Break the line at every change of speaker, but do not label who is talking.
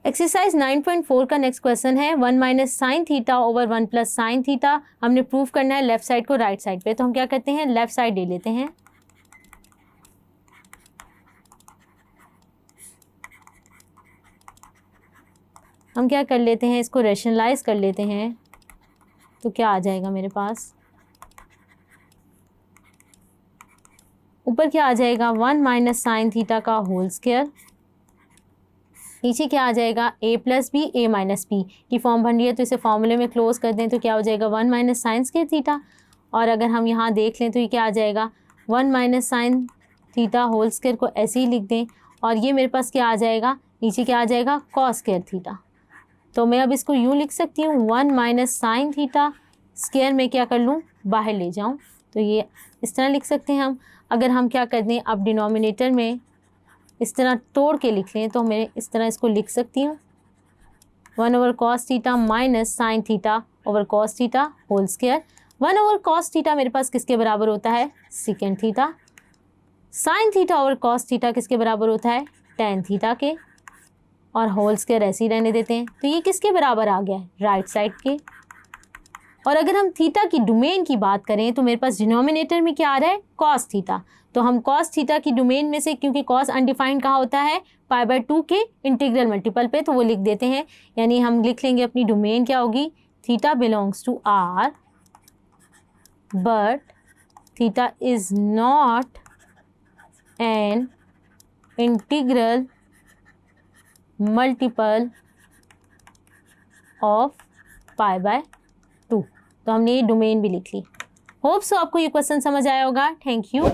Exercise 9.4 का next question है 1 minus sine theta over 1 plus sine theta. हमने prove करना है लेफ्ट साइड को राइट साइड पे, तो हम क्या करते हैं लेफ्ट साइड ले लेते हैं। हम क्या कर लेते हैं, इसको रेशनलाइज कर लेते हैं, तो क्या आ जाएगा मेरे पास, ऊपर क्या आ जाएगा 1 माइनस साइन थीटा का होल स्क्वायर, नीचे क्या आ जाएगा a plus B A minus B की फॉर्म बन रही है, तो इसे फॉर्मूले में क्लोज कर दें तो क्या हो जाएगा 1 माइनस साइन स्क्वायर थीटा। और अगर हम यहाँ देख लें तो ये क्या आ जाएगा 1 minus sine theta whole square को ऐसे ही लिख दें, और ये मेरे पास क्या आ जाएगा, नीचे क्या आ जाएगा कॉस स्क्वायर थीटा। तो मैं अब इसको यूँ लिख सकती हूँ 1 माइनस साइन थीटा स्क्वायर में क्या कर लूँ बाहर ले जाऊँ, तो ये इस तरह लिख सकते हैं हम। अगर हम क्या कर दें अब डिनोमिनेटर में इस तरह तोड़ के लिख लें तो मैं इस तरह इसको लिख सकती हूँ 1 over cos theta minus sine theta over cos theta whole square. 1 over cos theta मेरे पास किसके बराबर होता है secant theta, sine theta over cos theta किसके बराबर होता है टेन थीटा के, और होल स्क्वायर ऐसे ही रहने देते हैं। तो ये किसके बराबर आ गया है राइट साइड के। और अगर हम थीटा की डोमेन की बात करें तो मेरे पास डिनोमिनेटर में क्या आ रहा है कॉस थीटा, तो हम कॉस थीटा की डोमेन में से, क्योंकि कॉस अनडिफाइंड कहाँ होता है π/2 के इंटीग्रल मल्टीपल पे, तो वो लिख देते हैं, यानी हम लिख लेंगे अपनी डोमेन क्या होगी theta belongs to R but theta is not an integral multiple of π/2। तो हमने ये डोमेन भी लिख ली। होप सो आपको ये क्वेश्चन समझ आया होगा। Thank you.